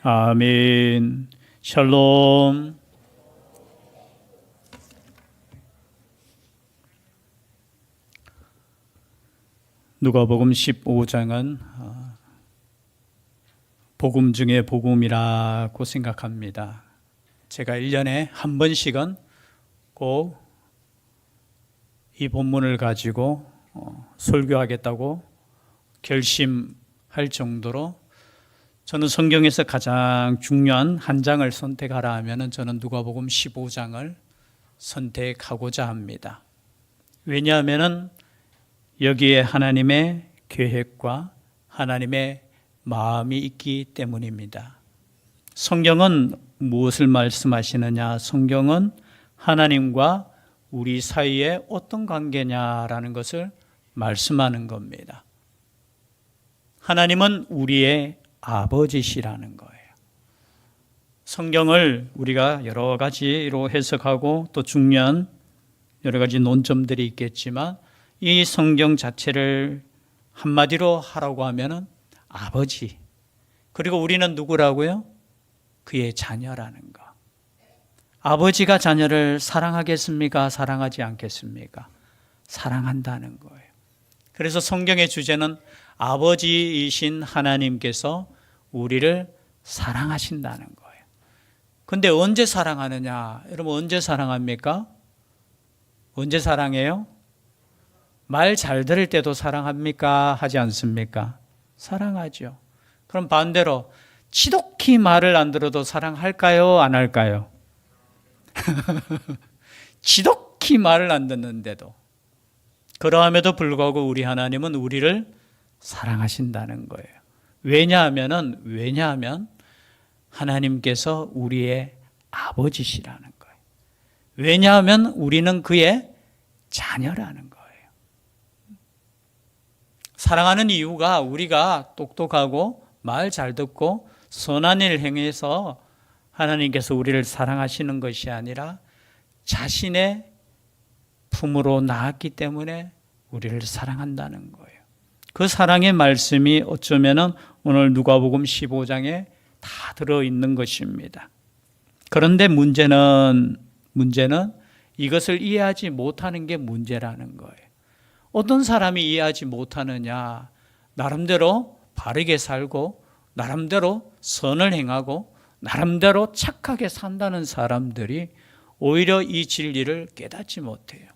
아멘. 샬롬. 누가복음 15장은 복음 중에 복음이라고 생각합니다. 제가 1년에 한 번씩은 꼭 이 본문을 가지고 설교하겠다고 결심할 정도로 저는 성경에서 가장 중요한 한 장을 선택하라 하면 저는 누가복음 15장을 선택하고자 합니다. 왜냐하면 여기에 하나님의 계획과 하나님의 마음이 있기 때문입니다. 성경은 무엇을 말씀하시느냐? 성경은 하나님과 우리 사이에 어떤 관계냐라는 것을 말씀하는 겁니다. 하나님은 우리의 아버지시라는 거예요. 성경을 우리가 여러 가지로 해석하고 또 중요한 여러 가지 논점들이 있겠지만 이 성경 자체를 한마디로 하라고 하면은 아버지. 그리고 우리는 누구라고요? 그의 자녀라는 거. 아버지가 자녀를 사랑하겠습니까? 사랑하지 않겠습니까? 사랑한다는 거예요. 그래서 성경의 주제는 아버지이신 하나님께서 우리를 사랑하신다는 거예요. 근데 언제 사랑하느냐? 여러분 언제 사랑합니까? 언제 사랑해요? 말 잘 들을 때도 사랑합니까? 하지 않습니까? 사랑하죠. 그럼 반대로 지독히 말을 안 들어도 사랑할까요? 안 할까요? 지독히 말을 안 듣는데도 그러함에도 불구하고 우리 하나님은 우리를 사랑하신다는 거예요. 왜냐하면 하나님께서 우리의 아버지시라는 거예요. 왜냐하면 우리는 그의 자녀라는 거예요. 사랑하는 이유가 우리가 똑똑하고 말 잘 듣고 선한 일 행해서 하나님께서 우리를 사랑하시는 것이 아니라 자신의 품으로 낳았기 때문에 우리를 사랑한다는 거예요. 그 사랑의 말씀이 어쩌면 오늘 누가복음 15장에 다 들어있는 것입니다. 그런데 문제는 이것을 이해하지 못하는 게 문제라는 거예요. 어떤 사람이 이해하지 못하느냐? 나름대로 바르게 살고 나름대로 선을 행하고 나름대로 착하게 산다는 사람들이 오히려 이 진리를 깨닫지 못해요.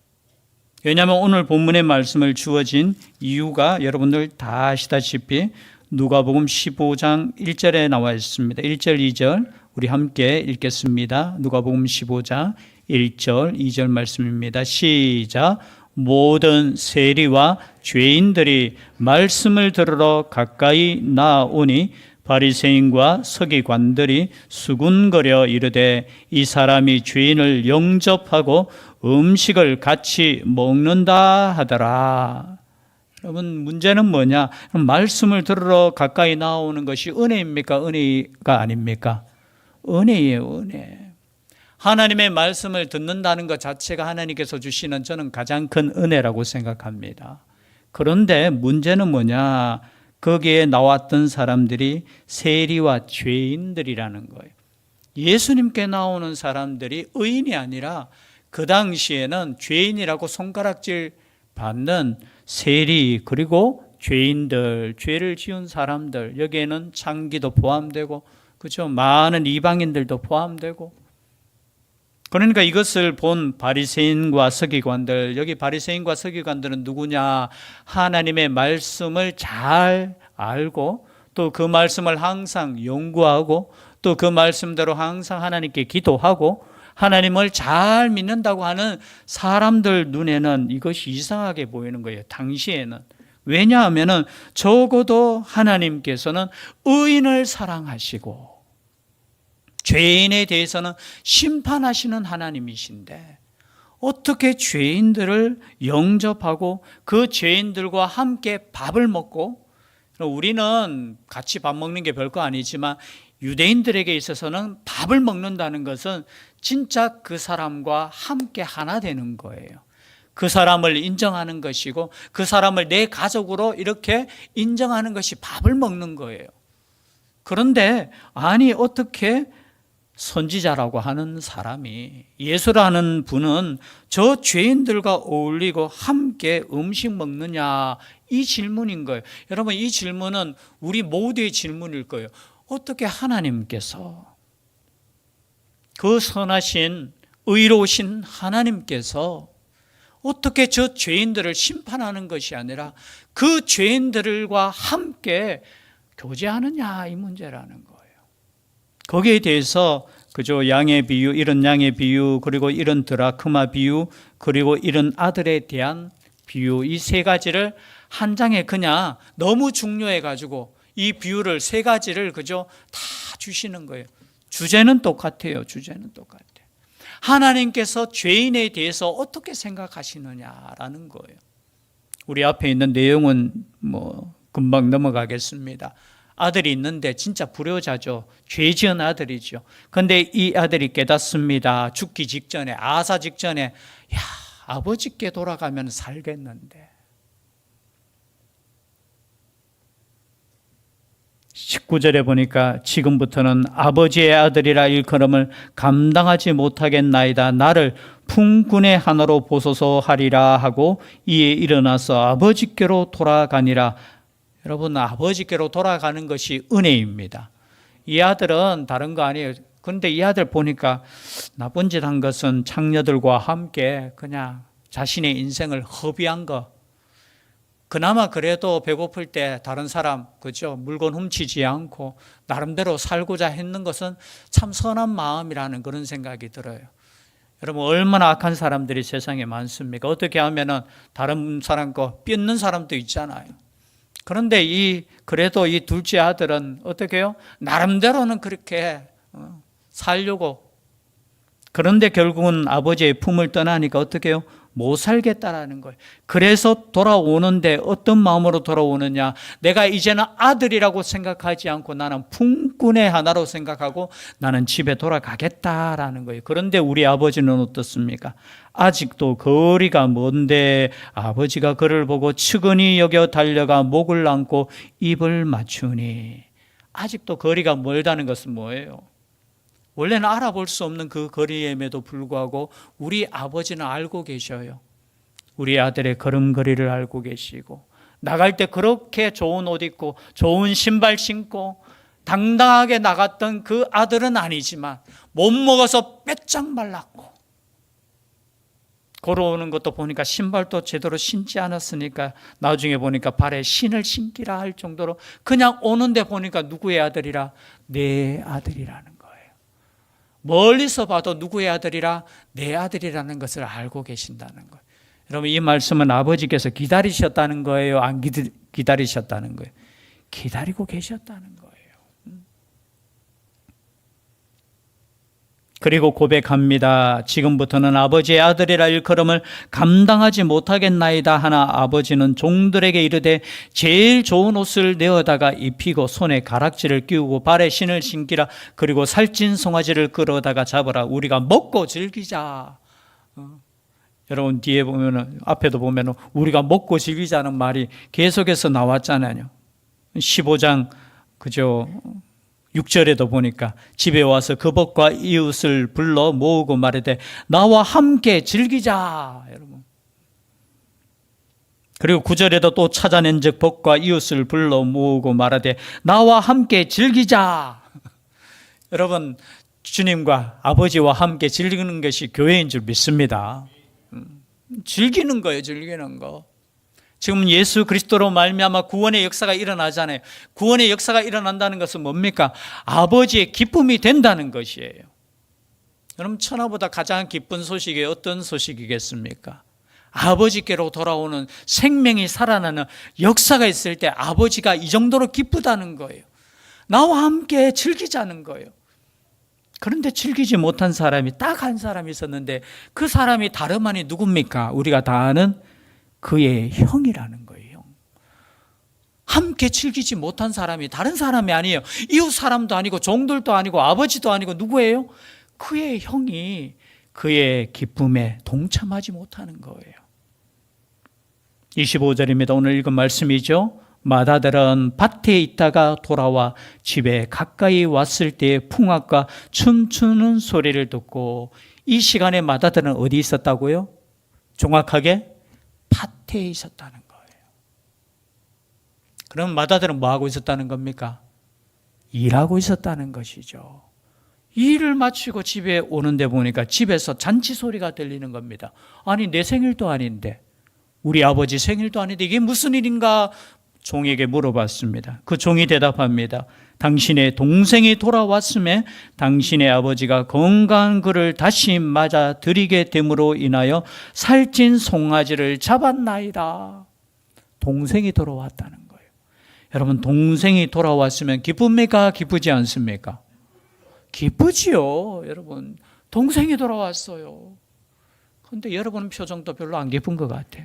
왜냐하면 오늘 본문의 말씀을 주어진 이유가 여러분들 다 아시다시피 누가복음 15장 1절에 나와 있습니다. 1절, 2절 우리 함께 읽겠습니다. 누가복음 15장 1절, 2절 말씀입니다. 시작. 모든 세리와 죄인들이 말씀을 들으러 가까이 나아오니 바리새인과 서기관들이 수군거려 이르되 이 사람이 죄인을 영접하고 음식을 같이 먹는다 하더라. 여러분 문제는 뭐냐? 말씀을 들으러 가까이 나오는 것이 은혜입니까? 은혜가 아닙니까? 은혜예요, 은혜. 하나님의 말씀을 듣는다는 것 자체가 하나님께서 주시는 저는 가장 큰 은혜라고 생각합니다. 그런데 문제는 뭐냐? 거기에 나왔던 사람들이 세리와 죄인들이라는 거예요. 예수님께 나오는 사람들이 의인이 아니라 그 당시에는 죄인이라고 손가락질 받는 세리 그리고 죄인들, 죄를 지은 사람들, 여기에는 창기도 포함되고 그렇죠? 많은 이방인들도 포함되고 그러니까 이것을 본 바리새인과 서기관들, 여기 바리새인과 서기관들은 누구냐? 하나님의 말씀을 잘 알고 또 그 말씀을 항상 연구하고 또 그 말씀대로 항상 하나님께 기도하고 하나님을 잘 믿는다고 하는 사람들 눈에는 이것이 이상하게 보이는 거예요. 당시에는. 왜냐하면 적어도 하나님께서는 의인을 사랑하시고 죄인에 대해서는 심판하시는 하나님이신데 어떻게 죄인들을 영접하고 그 죄인들과 함께 밥을 먹고 우리는 같이 밥 먹는 게 별거 아니지만 유대인들에게 있어서는 밥을 먹는다는 것은 진짜 그 사람과 함께 하나 되는 거예요. 그 사람을 인정하는 것이고 그 사람을 내 가족으로 이렇게 인정하는 것이 밥을 먹는 거예요. 그런데 아니 어떻게 선지자라고 하는 사람이, 예수라는 분은 저 죄인들과 어울리고 함께 음식 먹느냐, 이 질문인 거예요. 여러분, 이 질문은 우리 모두의 질문일 거예요. 어떻게 하나님께서, 그 선하신 의로우신 하나님께서 어떻게 저 죄인들을 심판하는 것이 아니라 그 죄인들과 함께 교제하느냐, 이 문제라는 거예요. 거기에 대해서 그저 양의 비유, 이런 양의 비유, 그리고 이런 드라크마 비유, 그리고 이런 아들에 대한 비유, 이 세 가지를 한 장에 그냥 너무 중요해 가지고 이 비유를 세 가지를 그저 다 주시는 거예요. 주제는 똑같아요. 주제는 똑같아요. 하나님께서 죄인에 대해서 어떻게 생각하시느냐라는 거예요. 우리 앞에 있는 내용은 금방 넘어가겠습니다. 아들이 있는데 진짜 불효자죠. 죄 지은 아들이죠. 그런데 이 아들이 깨닫습니다. 죽기 직전에, 아사 직전에, 아버지께 돌아가면 살겠는데. 19절에 보니까 지금부터는 아버지의 아들이라 일컬음을 감당하지 못하겠나이다. 나를 품꾼의 하나로 보소서 하리라 하고 이에 일어나서 아버지께로 돌아가니라. 여러분, 아버지께로 돌아가는 것이 은혜입니다. 이 아들은 다른 거 아니에요. 그런데 이 아들 보니까 나쁜 짓 한 것은 창녀들과 함께 그냥 자신의 인생을 허비한 거. 그나마 그래도 배고플 때 다른 사람, 그죠? 물건 훔치지 않고 나름대로 살고자 했는 것은 참 선한 마음이라는 그런 생각이 들어요. 여러분, 얼마나 악한 사람들이 세상에 많습니까? 어떻게 하면은 다른 사람 거 삐는 사람도 있잖아요. 그런데 그래도 이 둘째 아들은 어떻게 해요? 나름대로는 그렇게 살려고. 그런데 결국은 아버지의 품을 떠나니까 어떻게 해요? 못 살겠다라는 거예요. 그래서 돌아오는데 어떤 마음으로 돌아오느냐? 내가 이제는 아들이라고 생각하지 않고 나는 품꾼의 하나로 생각하고 나는 집에 돌아가겠다라는 거예요. 그런데 우리 아버지는 어떻습니까? 아직도 거리가 먼데 아버지가 그를 보고 측은히 여겨 달려가 목을 안고 입을 맞추니. 아직도 거리가 멀다는 것은 뭐예요? 원래는 알아볼 수 없는 그 거리임에도 불구하고 우리 아버지는 알고 계셔요. 우리 아들의 걸음걸이를 알고 계시고, 나갈 때 그렇게 좋은 옷 입고 좋은 신발 신고 당당하게 나갔던 그 아들은 아니지만 못 먹어서 빼짝 말랐고, 걸어오는 것도 보니까 신발도 제대로 신지 않았으니까 나중에 보니까 발에 신을 신기라 할 정도로 그냥 오는데 보니까 누구의 아들이라? 내 아들이라는 거예요. 멀리서 봐도 누구의 아들이라? 내 아들이라는 것을 알고 계신다는 거예요. 여러분, 이 말씀은 아버지께서 기다리셨다는 거예요? 안 기다리셨다는 거예요? 기다리고 계셨다는 거예요. 그리고 고백합니다. 지금부터는 아버지의 아들이라 일컬음을 감당하지 못하겠나이다 하나 아버지는 종들에게 이르되 제일 좋은 옷을 내어다가 입히고 손에 가락지를 끼우고 발에 신을 신기라. 그리고 살찐 송아지를 끌어다가 잡아라. 우리가 먹고 즐기자. 여러분, 뒤에 보면은, 앞에도 보면은 우리가 먹고 즐기자는 말이 계속해서 나왔잖아요. 15장 그죠? 6절에도 보니까 집에 와서 그 벗과 이웃을 불러 모으고 말하되 나와 함께 즐기자. 여러분. 그리고 9절에도 또 찾아낸 즉 벗과 이웃을 불러 모으고 말하되 나와 함께 즐기자. 여러분, 주님과 아버지와 함께 즐기는 것이 교회인 줄 믿습니다. 즐기는 거예요. 즐기는 거. 지금 예수 그리스도로 말미암아 구원의 역사가 일어나잖아요. 구원의 역사가 일어난다는 것은 뭡니까? 아버지의 기쁨이 된다는 것이에요. 여러분, 천하보다 가장 기쁜 소식이 어떤 소식이겠습니까? 아버지께로 돌아오는 생명이 살아나는 역사가 있을 때 아버지가 이 정도로 기쁘다는 거예요. 나와 함께 즐기자는 거예요. 그런데 즐기지 못한 사람이 딱 한 사람이 있었는데 그 사람이 다름 아닌 누굽니까? 우리가 다 아는 그의 형이라는 거예요. 함께 즐기지 못한 사람이 다른 사람이 아니에요. 이웃 사람도 아니고 종들도 아니고 아버지도 아니고 누구예요? 그의 형이 그의 기쁨에 동참하지 못하는 거예요. 25절입니다. 오늘 읽은 말씀이죠. 맏아들은 밭에 있다가 돌아와 집에 가까이 왔을 때 풍악과 춤추는 소리를 듣고, 이 시간에 맏아들은 어디 있었다고요? 정확하게 밭에 있었다는 거예요. 그럼 맏아들은 뭐 하고 있었다는 겁니까? 일하고 있었다는 것이죠. 일을 마치고 집에 오는데 보니까 집에서 잔치 소리가 들리는 겁니다. 아니, 내 생일도 아닌데, 우리 아버지 생일도 아닌데 이게 무슨 일인가 종에게 물어봤습니다. 그 종이 대답합니다. 당신의 동생이 돌아왔음에 당신의 아버지가 건강한 그를 다시 맞아 드리게 됨으로 인하여 살찐 송아지를 잡았나이다. 동생이 돌아왔다는 거예요. 여러분, 동생이 돌아왔으면 기쁩니까? 기쁘지 않습니까? 기쁘지요. 여러분, 동생이 돌아왔어요. 그런데 여러분 표정도 별로 안 기쁜 것 같아.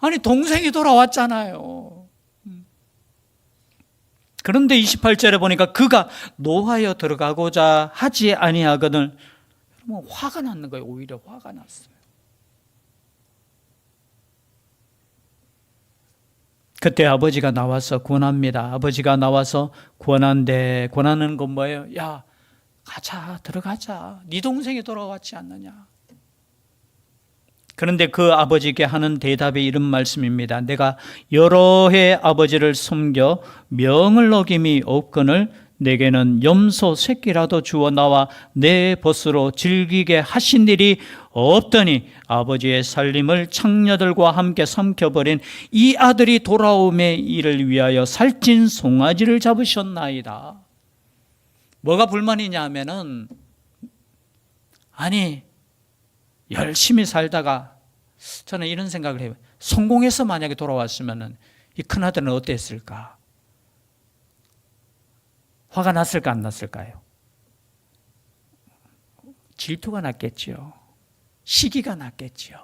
아니, 동생이 돌아왔잖아요. 그런데 28절에 보니까 그가 노하여 들어가고자 하지 아니하거늘, 화가 났는 거예요. 오히려 화가 났어요. 그때 아버지가 나와서 권합니다. 아버지가 나와서 권한데, 권하는 건 뭐예요? 야, 가자, 들어가자. 네 동생이 돌아왔지 않느냐. 그런데 그 아버지께 하는 대답이 이런 말씀입니다. 내가 여러 해 아버지를 섬겨 명을 어김이 없거늘 내게는 염소 새끼라도 주어 나와 내 벗으로 즐기게 하신 일이 없더니 아버지의 살림을 창녀들과 함께 삼켜버린 이 아들이 돌아옴의 일을 위하여 살찐 송아지를 잡으셨나이다. 뭐가 불만이냐 하면은, 아니, 열심히 살다가 저는 이런 생각을 해요. 성공해서 만약에 돌아왔으면 이 큰아들은 어땠을까? 화가 났을까 안 났을까요? 질투가 났겠죠. 시기가 났겠죠.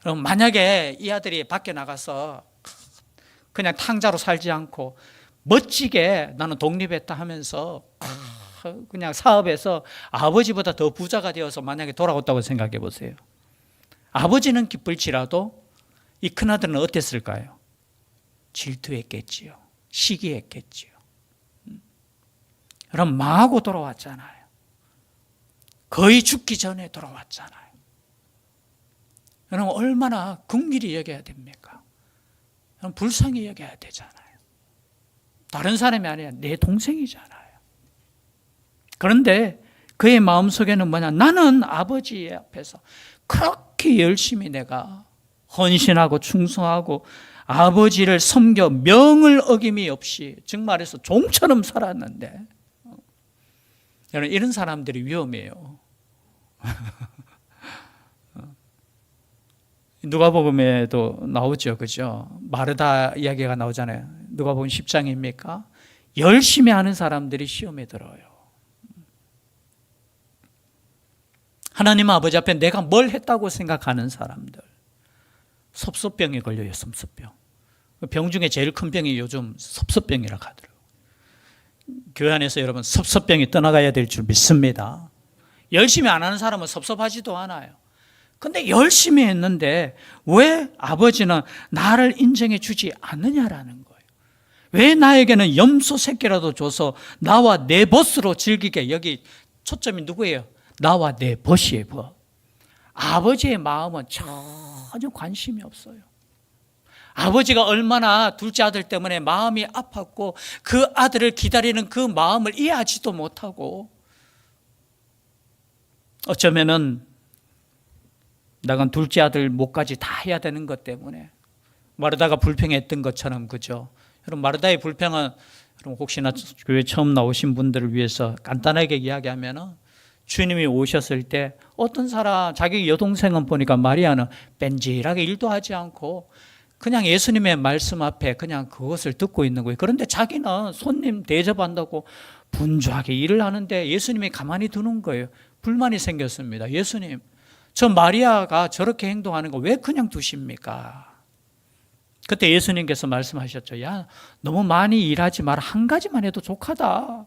그럼 만약에 이 아들이 밖에 나가서 그냥 탕자로 살지 않고 멋지게 나는 독립했다 하면서 그냥 사업에서 아버지보다 더 부자가 되어서 만약에 돌아왔다고 생각해 보세요. 아버지는 기쁠지라도 이 큰아들은 어땠을까요? 질투했겠지요. 시기했겠지요. 그럼 망하고 돌아왔잖아요. 거의 죽기 전에 돌아왔잖아요. 그럼 얼마나 긍휼히 여겨야 됩니까? 그럼 불쌍히 여겨야 되잖아요. 다른 사람이 아니라 내 동생이잖아요. 그런데 그의 마음속에는 뭐냐? 나는 아버지 앞에서 그렇게 열심히 내가 헌신하고 충성하고 아버지를 섬겨 명을 어김이 없이, 즉 말해서 종처럼 살았는데, 여러분, 이런 사람들이 위험해요. 누가복음에도 나오죠, 그죠? 마르다 이야기가 나오잖아요. 누가복음 10장입니까? 열심히 하는 사람들이 시험에 들어요. 하나님 아버지 앞에 내가 뭘 했다고 생각하는 사람들, 섭섭병에 걸려요. 섭섭병. 병 중에 제일 큰 병이 요즘 섭섭병이라고 하더라고요. 교회 안에서 여러분 섭섭병이 떠나가야 될 줄 믿습니다. 열심히 안 하는 사람은 섭섭하지도 않아요. 근데 열심히 했는데 왜 아버지는 나를 인정해 주지 않느냐라는 거예요. 왜 나에게는 염소 새끼라도 줘서 나와 내 벗으로 즐기게, 여기 초점이 누구예요? 나와 내 벗이에요, 벗. 아버지의 마음은 전혀 관심이 없어요. 아버지가 얼마나 둘째 아들 때문에 마음이 아팠고 그 아들을 기다리는 그 마음을 이해하지도 못하고, 어쩌면은 나간 둘째 아들 목까지 다 해야 되는 것 때문에 마르다가 불평했던 것처럼, 그죠? 여러분, 마르다의 불평은 여러분 혹시나 교회 처음 나오신 분들을 위해서 간단하게 이야기하면은, 주님이 오셨을 때 어떤 사람, 자기 여동생은 보니까 마리아는 뺀질하게 일도 하지 않고 그냥 예수님의 말씀 앞에 그냥 그것을 듣고 있는 거예요. 그런데 자기는 손님 대접한다고 분주하게 일을 하는데 예수님이 가만히 두는 거예요. 불만이 생겼습니다. 예수님, 저 마리아가 저렇게 행동하는 거 왜 그냥 두십니까? 그때 예수님께서 말씀하셨죠. 야, 너무 많이 일하지 마라. 한 가지만 해도 족하다.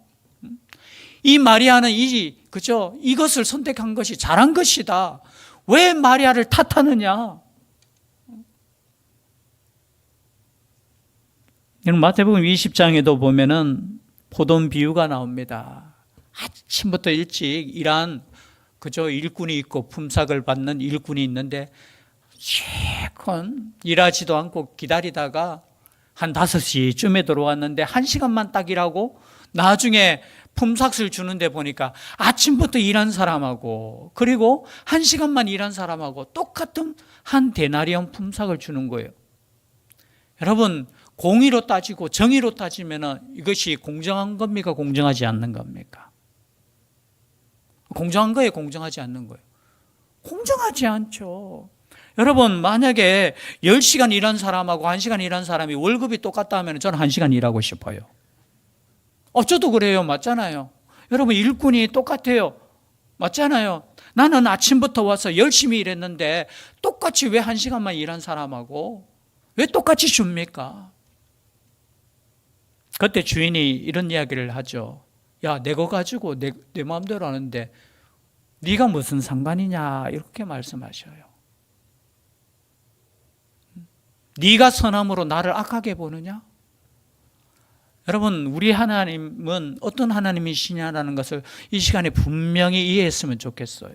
이 마리아는 그죠? 이것을 선택한 것이 잘한 것이다. 왜 마리아를 탓하느냐? 여러분 마태복음 20장에도 보면은 포도원 비유가 나옵니다. 아침부터 일찍 일한 그저 일꾼이 있고 품삯을 받는 일꾼이 있는데 실컷 일하지도 않고 기다리다가 한 5시쯤에 들어왔는데 1시간만 딱 일하고 나중에 품삯을 주는데 보니까 아침부터 일한 사람하고 그리고 1시간만 일한 사람하고 똑같은 한 데나리온 품삯을 주는 거예요. 여러분 공의로 따지고 정의로 따지면 이것이 공정한 겁니까? 공정하지 않는 겁니까? 공정한 거예요? 공정하지 않는 거예요? 공정하지 않죠. 여러분 만약에 10시간 일한 사람하고 1시간 일한 사람이 월급이 똑같다 하면 저는 1시간 일하고 싶어요. 저도 그래요. 맞잖아요. 여러분 일꾼이 똑같아요. 맞잖아요. 나는 아침부터 와서 열심히 일했는데 똑같이 왜 1시간만 일한 사람하고 왜 똑같이 줍니까? 그때 주인이 이런 이야기를 하죠. 야, 내 거 가지고 내 마음대로 하는데 네가 무슨 상관이냐 이렇게 말씀하셔요. 네가 선함으로 나를 악하게 보느냐? 여러분 우리 하나님은 어떤 하나님이시냐라는 것을 이 시간에 분명히 이해했으면 좋겠어요.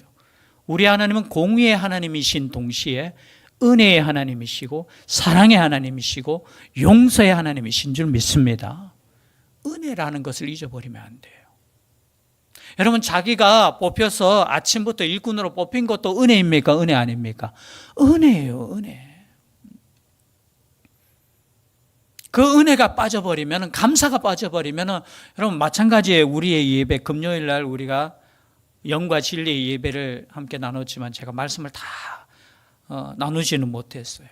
우리 하나님은 공의의 하나님이신 동시에 은혜의 하나님이시고 사랑의 하나님이시고 용서의 하나님이신 줄 믿습니다. 은혜라는 것을 잊어버리면 안 돼요. 여러분 자기가 뽑혀서 아침부터 일꾼으로 뽑힌 것도 은혜입니까? 은혜 아닙니까? 은혜예요. 은혜. 그 은혜가 빠져버리면, 감사가 빠져버리면 여러분 마찬가지예요. 우리의 예배, 금요일 날 우리가 영과 진리의 예배를 함께 나눴지만 제가 말씀을 다 나누지는 못했어요.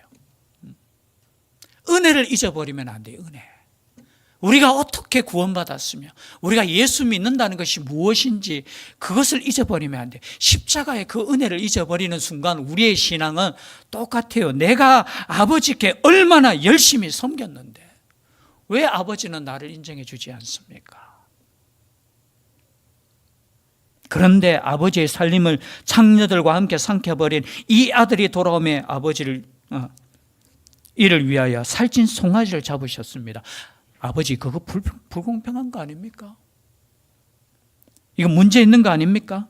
은혜를 잊어버리면 안 돼요. 은혜. 우리가 어떻게 구원받았으며 우리가 예수 믿는다는 것이 무엇인지 그것을 잊어버리면 안 돼요. 십자가의 그 은혜를 잊어버리는 순간 우리의 신앙은 똑같아요. 내가 아버지께 얼마나 열심히 섬겼는데 왜 아버지는 나를 인정해 주지 않습니까? 그런데 아버지의 살림을 창녀들과 함께 삼켜버린 이 아들이 돌아오며 아버지를 이를 위하여 살찐 송아지를 잡으셨습니다. 아버지 그거 불공평한 거 아닙니까? 이거 문제 있는 거 아닙니까?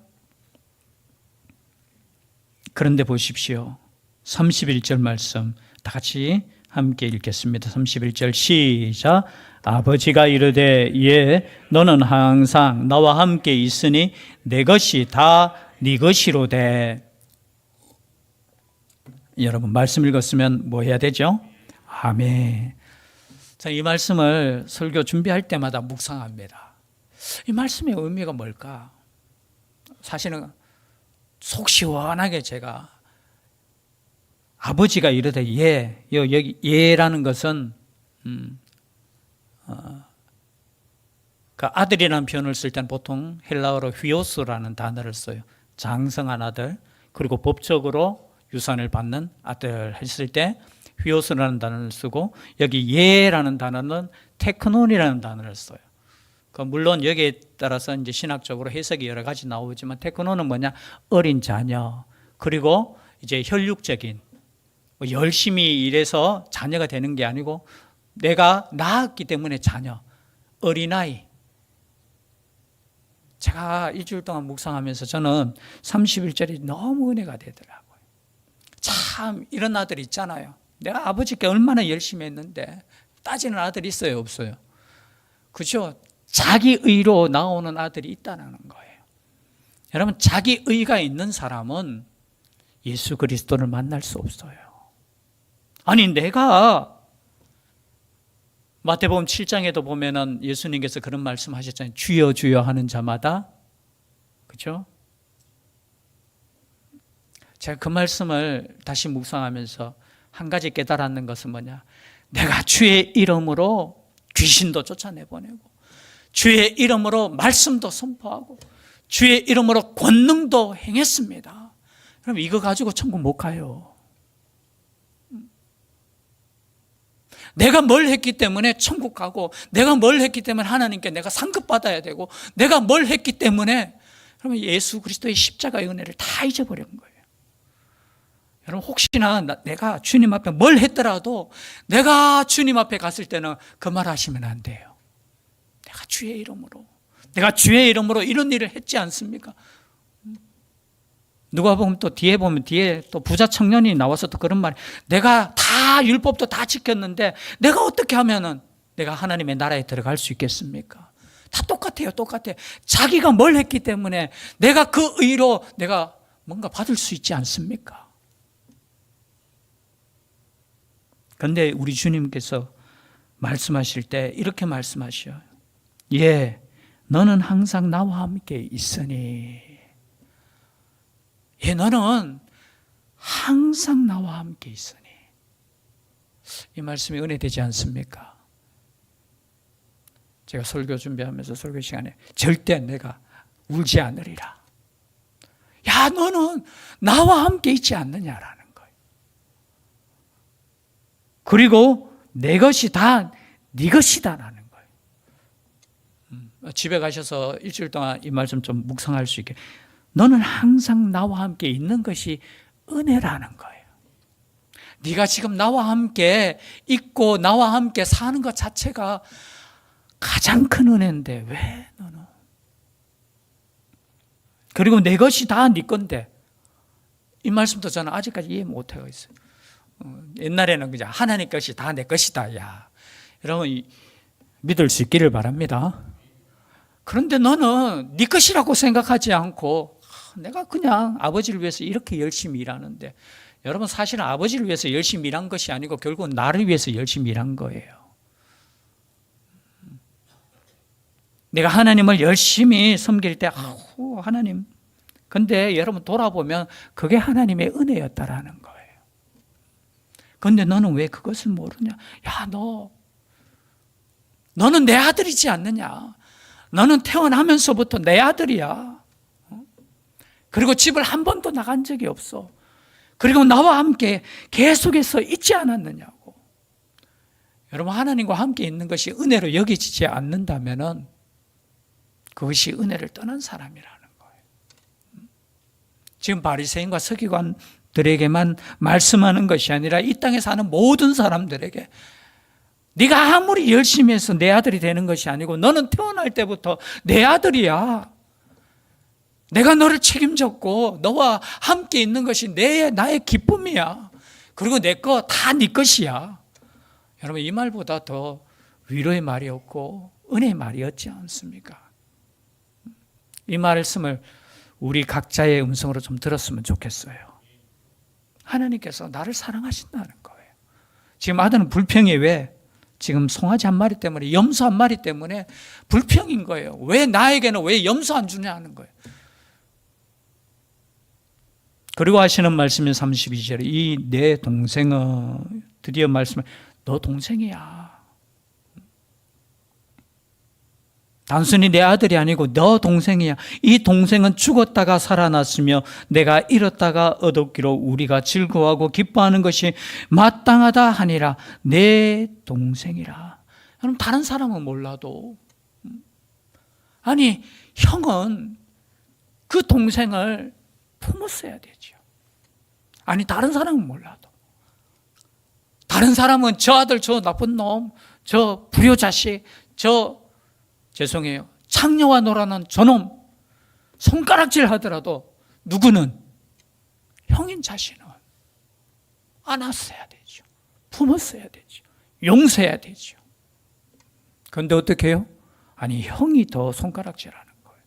그런데 보십시오. 31절 말씀 다 같이 함께 읽겠습니다. 31절 시작. 아버지가 이르되 예 너는 항상 나와 함께 있으니 내 것이 다 네 것이로되. 여러분 말씀 읽었으면 뭐 해야 되죠? 아멘. 이 말씀을 설교 준비할 때마다 묵상합니다. 이 말씀의 의미가 뭘까? 사실은 속 시원하게 제가 아버지가 이르되 예, 여기 예라는 것은 그 아들이라는 표현을 쓸 때는 보통 헬라어로 휘오스라는 단어를 써요. 장성한 아들, 그리고 법적으로 유산을 받는 아들 했을 때 휘오스라는 단어를 쓰고 여기 예라는 단어는 테크논이라는 단어를 써요. 물론 여기에 따라서 이제 신학적으로 해석이 여러 가지 나오지만 테크논은 뭐냐? 어린 자녀, 그리고 이제 혈육적인 열심히 일해서 자녀가 되는 게 아니고 내가 낳았기 때문에 자녀, 어린아이. 제가 일주일 동안 묵상하면서 저는 31절이 너무 은혜가 되더라고요. 참 이런 아들 있잖아요. 내가 아버지께 얼마나 열심히 했는데 따지는 아들이 있어요? 없어요? 그죠? 자기 의로 나오는 아들이 있다는 거예요. 여러분 자기 의가 있는 사람은 예수 그리스도를 만날 수 없어요. 아니 내가 마태복음 7장에도 보면은 예수님께서 그런 말씀하셨잖아요. 주여 주여 하는 자마다, 그렇죠? 제가 그 말씀을 다시 묵상하면서 한 가지 깨달았는 것은 뭐냐? 내가 주의 이름으로 귀신도 쫓아내보내고 주의 이름으로 말씀도 선포하고 주의 이름으로 권능도 행했습니다. 그럼 이거 가지고 천국 못 가요. 내가 뭘 했기 때문에 천국 가고 내가 뭘 했기 때문에 하나님께 내가 상급받아야 되고 내가 뭘 했기 때문에 그러면 예수 그리스도의 십자가의 은혜를 다 잊어버린 거예요. 여러분 혹시나 내가 주님 앞에 뭘 했더라도 내가 주님 앞에 갔을 때는 그 말 하시면 안 돼요. 내가 주의 이름으로 이런 일을 했지 않습니까? 누가 보면 또 뒤에 또 부자 청년이 나와서 또 그런 말, 내가 다 율법도 다 지켰는데 내가 어떻게 하면은 내가 하나님의 나라에 들어갈 수 있겠습니까? 다 똑같아요. 자기가 뭘 했기 때문에 내가 그 의로 내가 뭔가 받을 수 있지 않습니까? 그런데 우리 주님께서 말씀하실 때 이렇게 말씀하셔요. 예, 너는 항상 나와 함께 있으니. 예, 너는 항상 나와 함께 있으니. 이 말씀이 은혜되지 않습니까? 제가 설교 준비하면서 설교 시간에 절대 내가 울지 않으리라. 야, 너는 나와 함께 있지 않느냐라는 거예요. 그리고 내 것이 다 네 것이다라는 거예요. 집에 가셔서 일주일 동안 이 말씀 좀 묵상할 수 있게. 너는 항상 나와 함께 있는 것이 은혜라는 거예요. 네가 지금 나와 함께 있고 나와 함께 사는 것 자체가 가장 큰 은혜인데 왜 너는? 그리고 내 것이 다 네 건데, 이 말씀도 저는 아직까지 이해 못하고 있어요. 옛날에는 그냥 하나님 것이 다 내 것이다. 야, 여러분 믿을 수 있기를 바랍니다. 그런데 너는 네 것이라고 생각하지 않고 내가 그냥 아버지를 위해서 이렇게 열심히 일하는데, 여러분 사실은 아버지를 위해서 열심히 일한 것이 아니고 결국은 나를 위해서 열심히 일한 거예요. 내가 하나님을 열심히 섬길 때 하나님, 근데 여러분 돌아보면 그게 하나님의 은혜였다라는 거예요. 그런데 너는 왜 그것을 모르냐? 야, 너는 내 아들이지 않느냐? 너는 태어나면서부터 내 아들이야. 그리고 집을 한 번도 나간 적이 없어. 그리고 나와 함께 계속해서 있지 않았느냐고. 여러분, 하나님과 함께 있는 것이 은혜로 여겨지지 않는다면은 그것이 은혜를 떠난 사람이라는 거예요. 지금 바리새인과 서기관들에게만 말씀하는 것이 아니라 이 땅에 사는 모든 사람들에게, 네가 아무리 열심히 해서 내 아들이 되는 것이 아니고 너는 태어날 때부터 내 아들이야. 내가 너를 책임졌고 너와 함께 있는 것이 나의 기쁨이야. 그리고 내 거 다 네 것이야. 여러분, 이 말보다 더 위로의 말이 없고 은혜의 말이었지 않습니까? 이 말씀을 우리 각자의 음성으로 좀 들었으면 좋겠어요. 하나님께서 나를 사랑하신다는 거예요. 지금 아들은 불평이 왜? 지금 송아지 한 마리 때문에, 염소 한 마리 때문에 불평인 거예요. 왜 나에게는 왜 염소 안 주냐 하는 거예요. 그리고 하시는 말씀이 32절에 이 내 동생은, 드디어 말씀을, 너 동생이야. 단순히 내 아들이 아니고 너 동생이야. 이 동생은 죽었다가 살아났으며 내가 잃었다가 얻었기로 우리가 즐거워하고 기뻐하는 것이 마땅하다 하니라. 내 동생이라. 여러분, 다른 사람은 몰라도, 아니 형은 그 동생을 품었어야 되죠. 아니 다른 사람은 몰라도, 다른 사람은 저 아들 저 나쁜 놈, 저 불효자식, 죄송해요, 창녀와 놀아는 저놈, 손가락질 하더라도 누구는, 형인 자신은 안았어야 되죠. 품었어야 되죠. 용서해야 되죠. 그런데 어떻게 해요? 아니 형이 더 손가락질하는 거예요.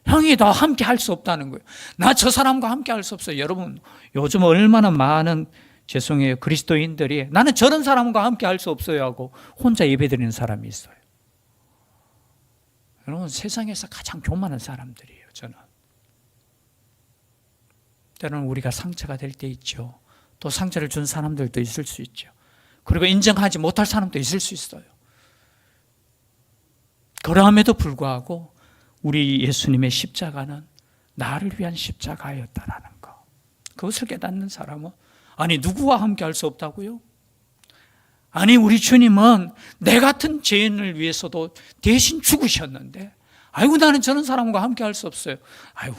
형이 더 함께 할 수 없다는 거예요. 나 저 사람과 함께 할 수 없어요. 여러분, 요즘 얼마나 많은, 죄송해요, 그리스도인들이 나는 저런 사람과 함께 할 수 없어요 하고 혼자 예배드리는 사람이 있어요. 여러분, 세상에서 가장 교만한 사람들이에요. 저는 때로는 우리가 상처가 될 때 있죠. 또 상처를 준 사람들도 있을 수 있죠. 그리고 인정하지 못할 사람도 있을 수 있어요. 그럼에도 불구하고 우리 예수님의 십자가는 나를 위한 십자가였다라는 거, 그것을 깨닫는 사람은, 아니 누구와 함께 할 수 없다고요? 아니 우리 주님은 내 같은 죄인을 위해서도 대신 죽으셨는데, 아이고 나는 저런 사람과 함께 할 수 없어요. 아이고,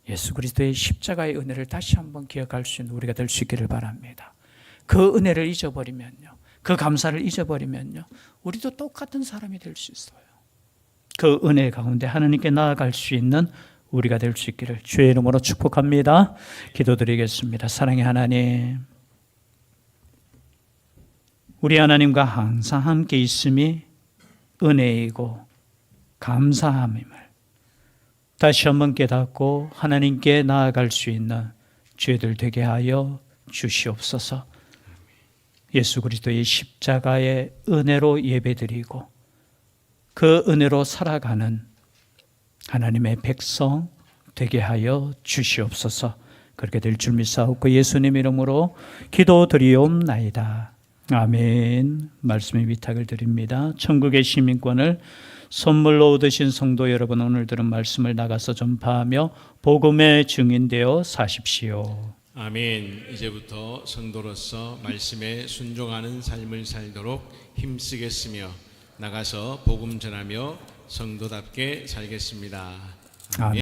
예수 그리스도의 십자가의 은혜를 다시 한번 기억할 수 있는 우리가 될 수 있기를 바랍니다. 그 은혜를 잊어버리면요, 그 감사를 잊어버리면요, 우리도 똑같은 사람이 될 수 있어요. 그 은혜 가운데 하나님께 나아갈 수 있는 우리가 될 수 있기를 주의 이름으로 축복합니다. 기도드리겠습니다. 사랑의 하나님, 우리 하나님과 항상 함께 있음이 은혜이고 감사함임을 다시 한번 깨닫고 하나님께 나아갈 수 있는 죄들 되게 하여 주시옵소서. 예수 그리스도의 십자가의 은혜로 예배드리고 그 은혜로 살아가는 하나님의 백성 되게 하여 주시옵소서. 그렇게 될 줄 믿사옵고 예수님 이름으로 기도드리옵나이다. 아멘. 말씀의 위탁을 드립니다. 천국의 시민권을 선물로 얻으신 성도 여러분, 오늘 들은 말씀을 나가서 전파하며 복음의 증인되어 사십시오. 아멘. 이제부터 성도로서 말씀에 순종하는 삶을 살도록 힘쓰겠으며 나가서 복음 전하며 성도답게 살겠습니다. 아멘.